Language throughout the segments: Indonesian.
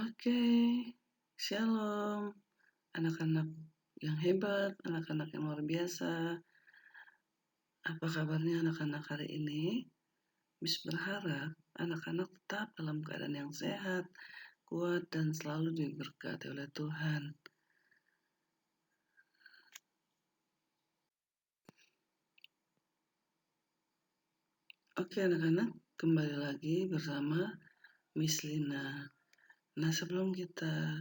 Oke, shalom anak-anak yang hebat, anak-anak yang luar biasa. Apa kabarnya anak-anak hari ini? Miss berharap anak-anak tetap dalam keadaan yang sehat, kuat, dan selalu diberkati oleh Tuhan. Oke anak-anak, kembali lagi bersama Miss Lina. Nah, sebelum kita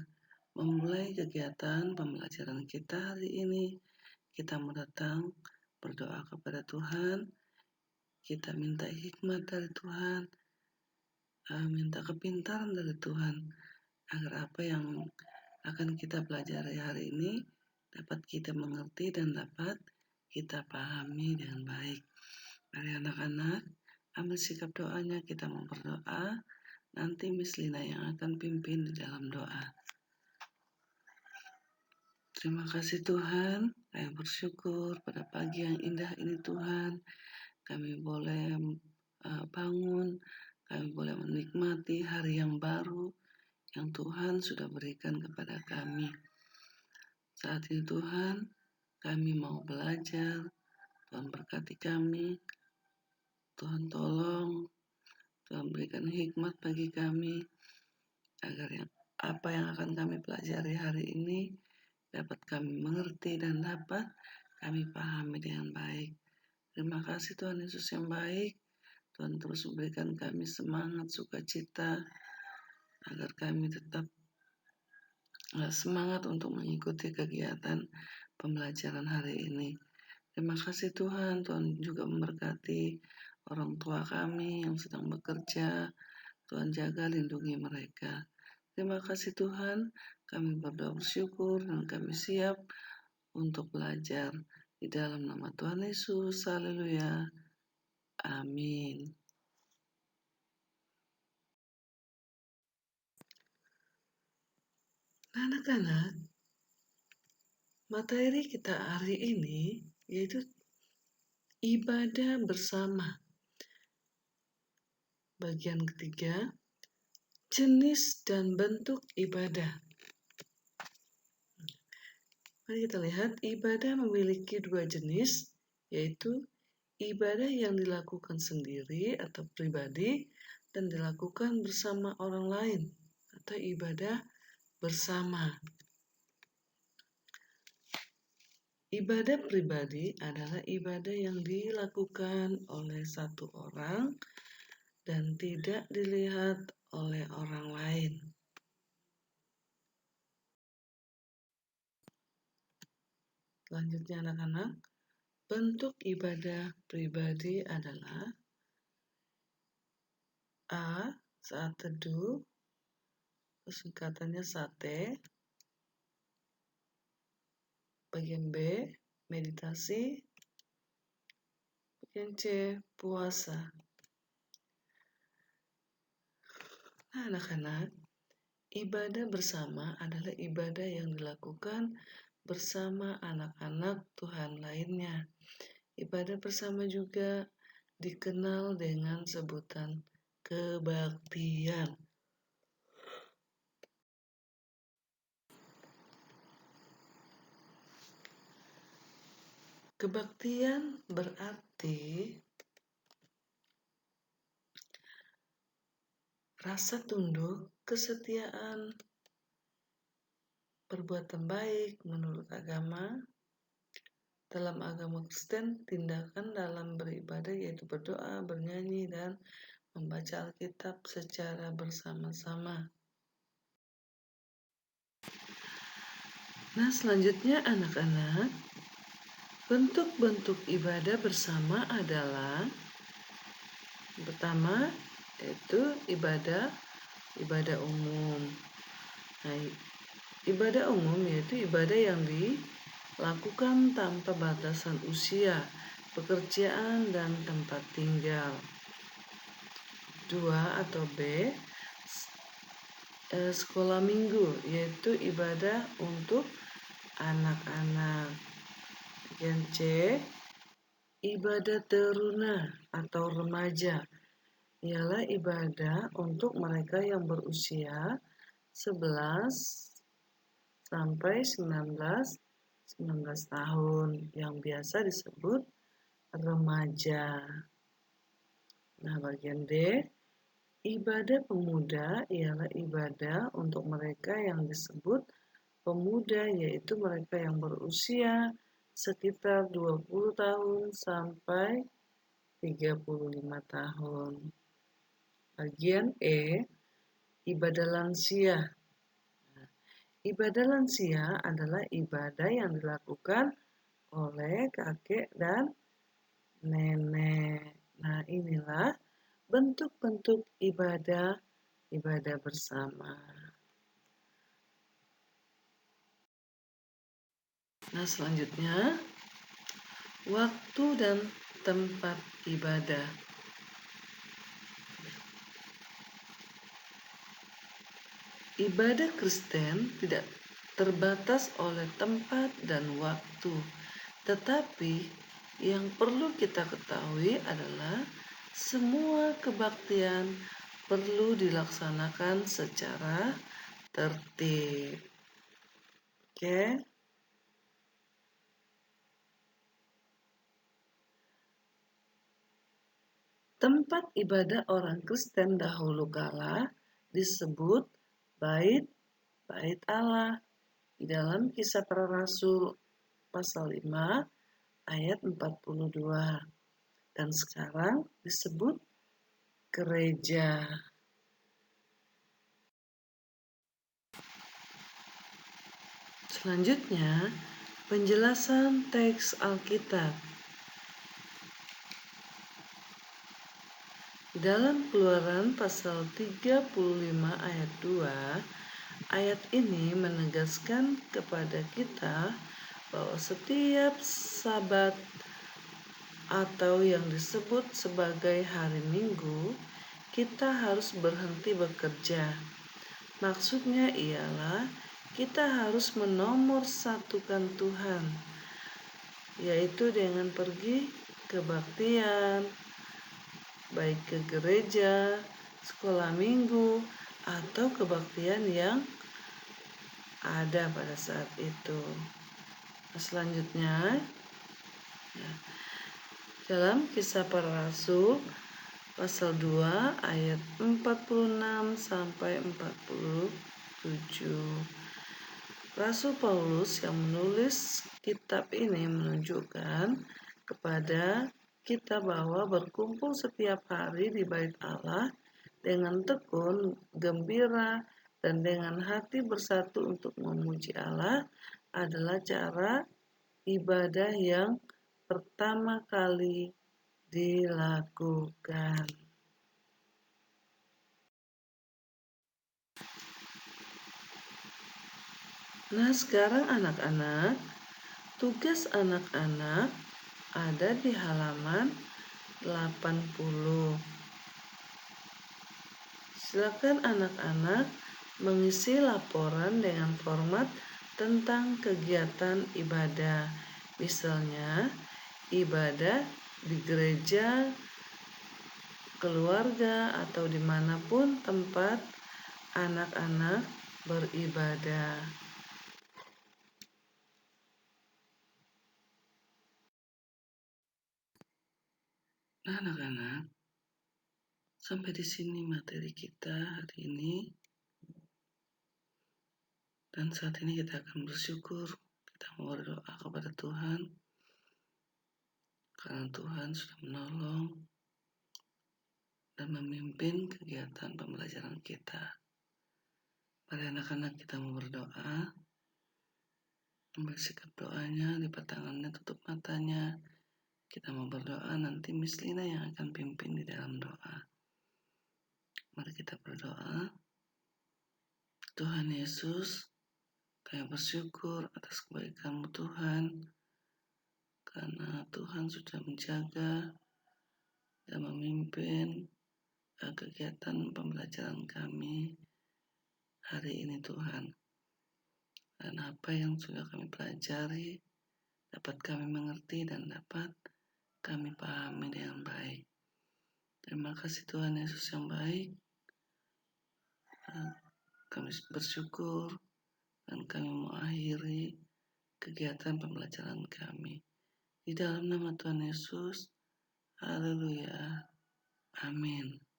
memulai kegiatan pembelajaran kita hari ini, kita mau datang berdoa kepada Tuhan. Kita minta hikmat dari Tuhan, minta kepintaran dari Tuhan, agar apa yang akan kita pelajari hari ini dapat kita mengerti dan dapat kita pahami dengan baik. Mari anak-anak, ambil sikap doanya, kita mau berdoa, nanti Miss Lina yang akan pimpin di dalam doa. Terima kasih Tuhan, kami bersyukur pada pagi yang indah ini Tuhan, kami boleh bangun, kami boleh menikmati hari yang baru yang Tuhan sudah berikan kepada kami. Saat ini Tuhan, kami mau belajar, Tuhan berkati kami, Tuhan tolong, Tuhan berikan hikmat bagi kami, agar apa yang akan kami pelajari hari ini dapat kami mengerti dan dapat kami pahami dengan baik. Terima kasih Tuhan Yesus yang baik. Tuhan terus memberikan kami semangat, sukacita, agar kami tetap semangat untuk mengikuti kegiatan pembelajaran hari ini. Terima kasih Tuhan, Tuhan juga memberkati orang tua kami yang sedang bekerja. Tuhan jaga, lindungi mereka. Terima kasih Tuhan, kami berdoa bersyukur dan kami siap untuk belajar di dalam nama Tuhan Yesus. Haleluya. Amin. Nah, anak-anak, materi kita hari ini yaitu ibadah bersama. Bagian ketiga, jenis dan bentuk ibadah. Mari kita lihat, ibadah memiliki dua jenis, yaitu ibadah yang dilakukan sendiri atau pribadi dan dilakukan bersama orang lain atau ibadah bersama. Ibadah pribadi adalah ibadah yang dilakukan oleh satu orang dan tidak dilihat oleh orang lain. Selanjutnya anak-anak, bentuk ibadah pribadi adalah A. Saat teduh, singkatannya sate. Bagian B, meditasi. Bagian C, puasa. Nah, anak-anak, ibadah bersama adalah ibadah yang dilakukan bersama anak-anak Tuhan lainnya. Ibadah bersama juga dikenal dengan sebutan kebaktian. Kebaktian berarti rasa tunduk, kesetiaan, perbuatan baik menurut agama. Dalam agama Kristen, tindakan dalam beribadah yaitu berdoa, bernyanyi, dan membaca Alkitab secara bersama-sama. Nah, selanjutnya anak-anak, bentuk-bentuk ibadah bersama adalah pertama yaitu ibadah umum. Nah, ibadah umum yaitu ibadah yang dilakukan tanpa batasan usia, pekerjaan, dan tempat tinggal. 2 atau B, sekolah minggu yaitu ibadah untuk anak-anak. Yang C, ibadah teruna atau remaja, ialah ibadah untuk mereka yang berusia 11 sampai 19 tahun yang biasa disebut remaja. Nah, bagian D, ibadah pemuda ialah ibadah untuk mereka yang disebut pemuda, yaitu mereka yang berusia sekitar 20 tahun sampai 35 tahun. Bagian E, ibadah lansia. Ibadah lansia adalah ibadah yang dilakukan oleh kakek dan nenek. Nah, inilah bentuk-bentuk ibadah bersama. Nah, selanjutnya waktu dan tempat ibadah. Ibadah Kristen tidak terbatas oleh tempat dan waktu, tetapi yang perlu kita ketahui adalah semua kebaktian perlu dilaksanakan secara tertib. Oke. Tempat ibadah orang Kristen dahulu kala disebut bait Allah di dalam Kisah Para Rasul pasal 5 ayat 42 dan sekarang disebut gereja. Selanjutnya, penjelasan teks Alkitab. Dalam Keluaran pasal 35 ayat 2, ayat ini menegaskan kepada kita bahwa setiap Sabat atau yang disebut sebagai hari Minggu, kita harus berhenti bekerja. Maksudnya ialah kita harus menomorsatukan Tuhan, yaitu dengan pergi kebaktian, baik ke gereja, sekolah minggu, atau kebaktian yang ada pada saat itu. Selanjutnya, dalam Kisah Para Rasul pasal 2 ayat 46 sampai 47. Rasul Paulus yang menulis kitab ini menunjukkan kepada kita bahwa berkumpul setiap hari di bait Allah dengan tekun, gembira, dan dengan hati bersatu untuk memuji Allah adalah cara ibadah yang pertama kali dilakukan. Nah, sekarang anak-anak, tugas anak-anak ada di halaman 80. Silakan anak-anak mengisi laporan dengan format tentang kegiatan ibadah. Misalnya, ibadah di gereja, keluarga, atau dimanapun tempat anak-anak beribadah. Nah, anak-anak, sampai di sini materi kita hari ini. Dan saat ini kita akan bersyukur, kita mau berdoa kepada Tuhan, karena Tuhan sudah menolong dan memimpin kegiatan pembelajaran kita. Mari anak-anak kita mau berdoa, ambil sikap doanya, lipat tangannya, tutup matanya. Kita mau berdoa, nanti Miss Lina yang akan pimpin di dalam doa. Mari kita berdoa. Tuhan Yesus, kami bersyukur atas kebaikan-Mu Tuhan, karena Tuhan sudah menjaga dan memimpin kegiatan pembelajaran kami hari ini Tuhan. Dan apa yang sudah kami pelajari dapat kami mengerti dan dapat kami pahami dengan baik. Terima kasih Tuhan Yesus yang baik. Kami bersyukur dan kami mau akhiri kegiatan pembelajaran kami. Di dalam nama Tuhan Yesus, haleluya, amin.